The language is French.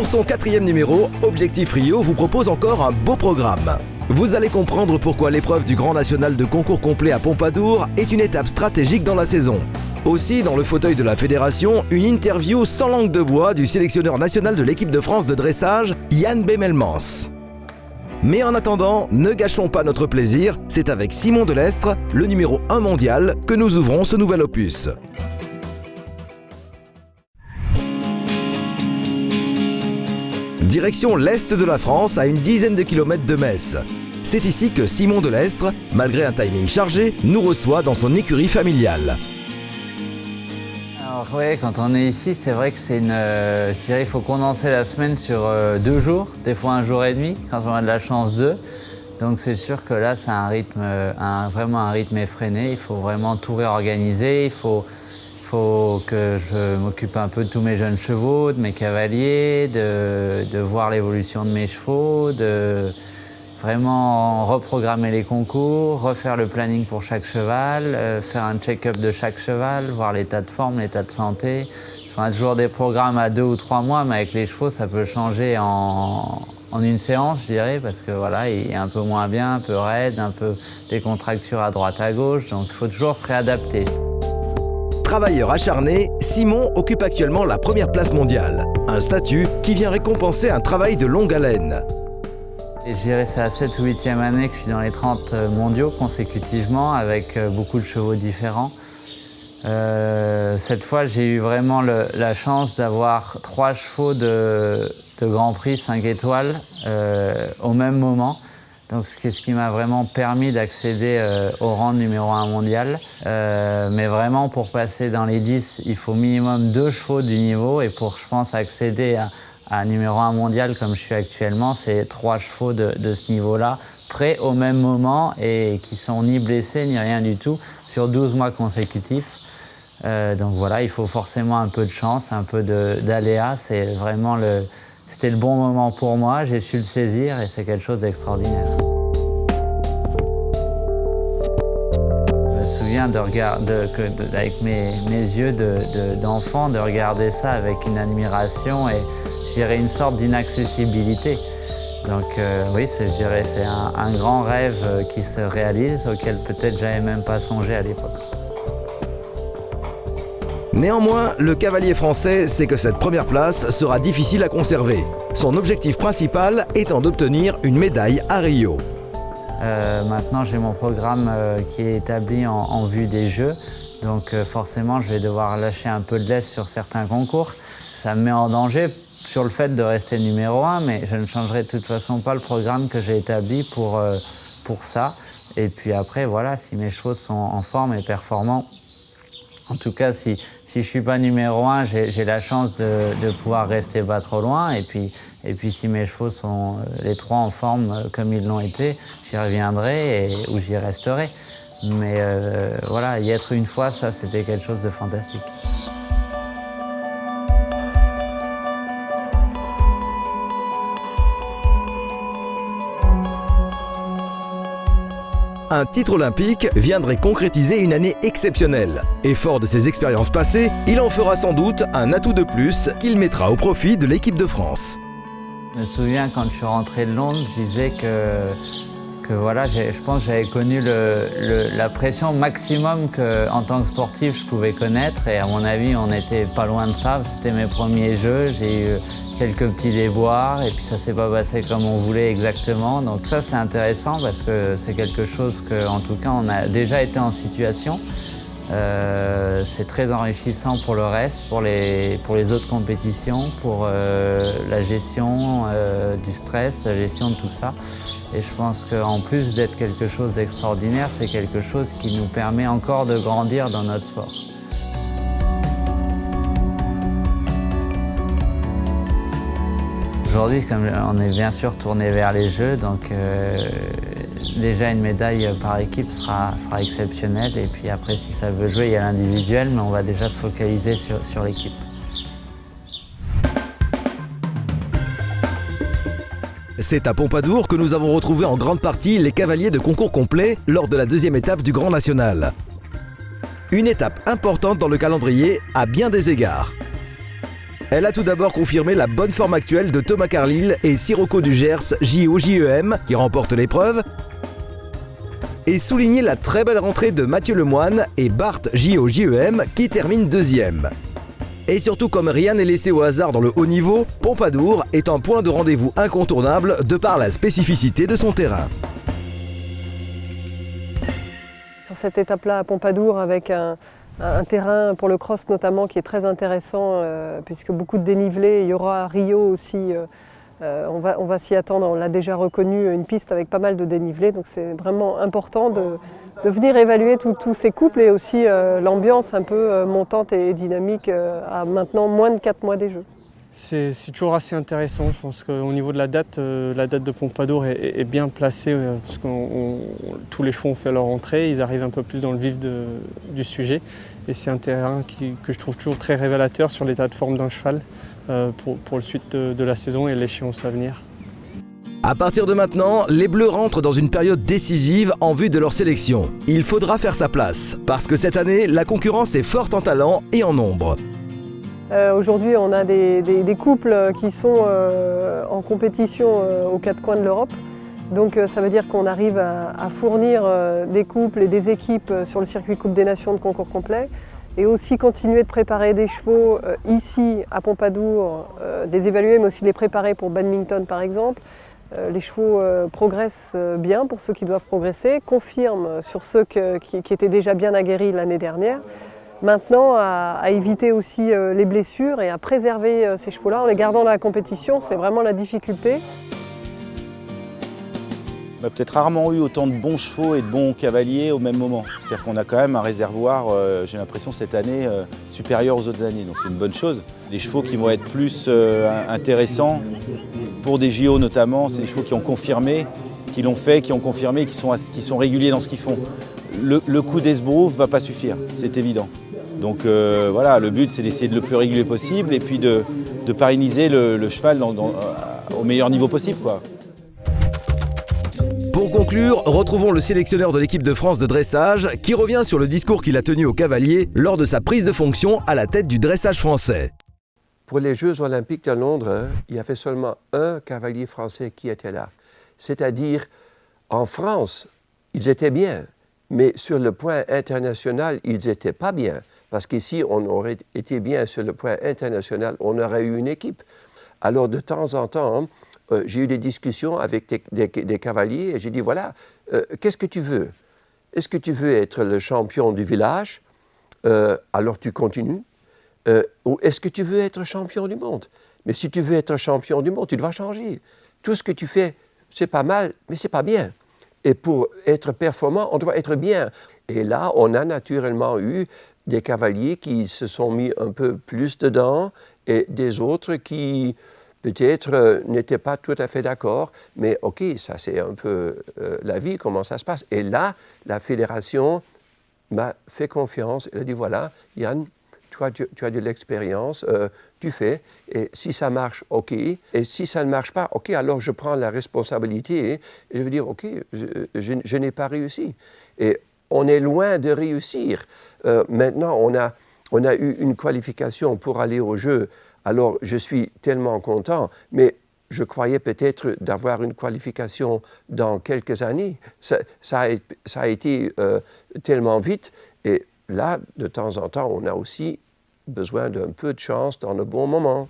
son 4e numéro, Objectif Rio vous propose encore un beau programme. Vous allez comprendre pourquoi l'épreuve du Grand National de concours complet à Pompadour est une étape stratégique dans la saison. Aussi, dans le fauteuil de la fédération, une interview sans langue de bois du sélectionneur national de l'équipe de France de dressage, Yann Bemelmans. Mais en attendant, ne gâchons pas notre plaisir, c'est avec Simon Delestre, le numéro 1 mondial, que nous ouvrons ce nouvel opus. Direction l'est de la France, à une dizaine de kilomètres de Metz. C'est ici que Simon Delestre, malgré un timing chargé, nous reçoit dans son écurie familiale. Alors oui, quand on est ici, c'est vrai que c'est je dirais, il faut condenser la semaine sur 2 jours, des fois 1 jour et demi, quand on a de la chance 2. Donc c'est sûr que là, c'est un rythme, vraiment un rythme effréné. Il faut vraiment tout réorganiser. Il faut que je m'occupe un peu de tous mes jeunes chevaux, de mes cavaliers, de voir l'évolution de mes chevaux, de vraiment reprogrammer les concours, refaire le planning pour chaque cheval, faire un check-up de chaque cheval, voir l'état de forme, l'état de santé. On a toujours des programmes à 2 ou 3 mois, mais avec les chevaux, ça peut changer en une séance, je dirais, parce que voilà, il est un peu moins bien, un peu raide, un peu des contractures à droite à gauche, donc il faut toujours se réadapter. Travailleur acharné, Simon occupe actuellement la première place mondiale, un statut qui vient récompenser un travail de longue haleine. Et je dirais que c'est la 7e ou 8e année que je suis dans les 30 mondiaux consécutivement, avec beaucoup de chevaux différents. Cette fois, j'ai eu vraiment la chance d'avoir 3 chevaux de Grand Prix 5 étoiles au même moment. Donc, ce qui m'a vraiment permis d'accéder au rang de numéro 1 mondial. Mais vraiment, pour passer dans les 10, il faut minimum 2 chevaux du niveau. Et pour, je pense, accéder à numéro 1 mondial comme je suis actuellement, c'est 3 chevaux de ce niveau-là, prêts au même moment et qui sont ni blessés ni rien du tout sur 12 mois consécutifs. Donc voilà, il faut forcément un peu de chance, un peu d'aléa. C'était le bon moment pour moi, j'ai su le saisir et c'est quelque chose d'extraordinaire. Je me souviens avec mes yeux d'enfant, de regarder ça avec une admiration et je dirais une sorte d'inaccessibilité. Donc oui, je dirais c'est un grand rêve qui se réalise, auquel peut-être j'avais même pas songé à l'époque. Néanmoins, le cavalier français sait que cette première place sera difficile à conserver. Son objectif principal étant d'obtenir une médaille à Rio. Maintenant, j'ai mon programme qui est établi en vue des Jeux. Donc forcément, je vais devoir lâcher un peu de laisse sur certains concours. Ça me met en danger sur le fait de rester numéro 1, mais je ne changerai de toute façon pas le programme que j'ai établi pour ça. Et puis après, voilà, si mes chevaux sont en forme et performants, en tout cas, si je ne suis pas numéro 1, j'ai la chance de pouvoir rester pas trop loin. Et puis si mes chevaux sont les 3 en forme comme ils l'ont été, j'y reviendrai ou j'y resterai. Mais voilà, y être une fois, ça, c'était quelque chose de fantastique. Un titre olympique viendrait concrétiser une année exceptionnelle. Et fort de ses expériences passées, il en fera sans doute un atout de plus qu'il mettra au profit de l'équipe de France. Je me souviens quand je suis rentré de Londres, je disais que voilà, je pense que j'avais connu la pression maximum qu'en tant que sportif je pouvais connaître. Et à mon avis, on n'était pas loin de ça. C'était mes premiers jeux. J'ai eu quelques petits déboires et puis ça s'est pas passé comme on voulait exactement. Donc ça, c'est intéressant parce que c'est quelque chose qu'en tout cas, on a déjà été en situation. C'est très enrichissant pour le reste, pour les autres compétitions, pour la gestion du stress, la gestion de tout ça. Et je pense qu'en plus d'être quelque chose d'extraordinaire, c'est quelque chose qui nous permet encore de grandir dans notre sport. Aujourd'hui, comme on est bien sûr tourné vers les Jeux, donc déjà une médaille par équipe sera exceptionnelle. Et puis après, si ça veut jouer, il y a l'individuel, mais on va déjà se focaliser sur l'équipe. C'est à Pompadour que nous avons retrouvé en grande partie les cavaliers de concours complet lors de la 2e étape du Grand National. Une étape importante dans le calendrier à bien des égards. Elle a tout d'abord confirmé la bonne forme actuelle de Thomas Carlyle et Sirocco du Gers JO-JEM qui remportent l'épreuve, et souligné la très belle rentrée de Mathieu Lemoine et Bart JO-JEM qui termine deuxième. Et surtout, comme rien n'est laissé au hasard dans le haut niveau, Pompadour est un point de rendez-vous incontournable de par la spécificité de son terrain. Sur cette étape-là à Pompadour, avec un terrain pour le cross notamment qui est très intéressant, puisque beaucoup de dénivelé, il y aura à Rio aussi, on va s'y attendre, on l'a déjà reconnu, une piste avec pas mal de dénivelé, donc c'est vraiment important de venir évaluer tous ces couples et aussi l'ambiance un peu montante et dynamique à maintenant moins de 4 mois des Jeux. C'est toujours assez intéressant. Je pense qu'au niveau de la date de Pompadour est bien placée parce que tous les chevaux ont fait leur entrée, ils arrivent un peu plus dans le vif du sujet. Et c'est un terrain que je trouve toujours très révélateur sur l'état de forme d'un cheval pour la suite de la saison et l'échéance à venir. À partir de maintenant, les Bleus rentrent dans une période décisive en vue de leur sélection. Il faudra faire sa place, parce que cette année, la concurrence est forte en talent et en nombre. Aujourd'hui, on a des couples qui sont en compétition aux 4 coins de l'Europe. Donc ça veut dire qu'on arrive à fournir des couples et des équipes sur le circuit Coupe des Nations de concours complet et aussi continuer de préparer des chevaux ici à Pompadour, les évaluer mais aussi les préparer pour badminton par exemple. Les chevaux progressent bien pour ceux qui doivent progresser, confirment sur ceux qui étaient déjà bien aguerris l'année dernière. Maintenant, à éviter aussi les blessures et à préserver ces chevaux-là en les gardant dans la compétition, c'est vraiment la difficulté. On a peut-être rarement eu autant de bons chevaux et de bons cavaliers au même moment. C'est-à-dire qu'on a quand même un réservoir, j'ai l'impression cette année, supérieur aux autres années. Donc c'est une bonne chose. Les chevaux qui vont être plus intéressants, pour des JO notamment, c'est les chevaux qui ont confirmé, qui l'ont fait, qui ont confirmé, qui sont réguliers dans ce qu'ils font. Le coup d'Esbrouf ne va pas suffire, c'est évident. Donc voilà, le but c'est d'essayer de le plus régulier possible et puis de pérenniser le cheval au meilleur niveau possible, quoi. Pour conclure, retrouvons le sélectionneur de l'équipe de France de dressage qui revient sur le discours qu'il a tenu aux cavaliers lors de sa prise de fonction à la tête du dressage français. Pour les Jeux olympiques de Londres, il y avait seulement un cavalier français qui était là. C'est-à-dire, en France, ils étaient bien, mais sur le point international, ils n'étaient pas bien. Parce qu'ici, on aurait été bien sur le point international, on aurait eu une équipe. Alors, de temps en temps, j'ai eu des discussions avec des cavaliers et j'ai dit, voilà, qu'est-ce que tu veux? Est-ce que tu veux être le champion du village? Alors tu continues. Ou est-ce que tu veux être champion du monde? Mais si tu veux être champion du monde, tu dois changer. Tout ce que tu fais, c'est pas mal, mais c'est pas bien. Et pour être performant, on doit être bien. Et là, on a naturellement eu des cavaliers qui se sont mis un peu plus dedans et des autres qui peut-être n'étaient pas tout à fait d'accord. Mais OK, ça c'est un peu la vie, comment ça se passe. Et là, la fédération m'a fait confiance. Elle a dit, voilà, Yann, tu as de l'expérience, tu fais, et si ça marche, OK, et si ça ne marche pas, OK, alors je prends la responsabilité et je veux dire, OK, je n'ai pas réussi. Et on est loin de réussir. Maintenant, on a eu une qualification pour aller au jeu, alors je suis tellement content, mais je croyais peut-être d'avoir une qualification dans quelques années. Ça a été tellement vite, et là, de temps en temps, on a aussi besoin d'un peu de chance dans le bon moment.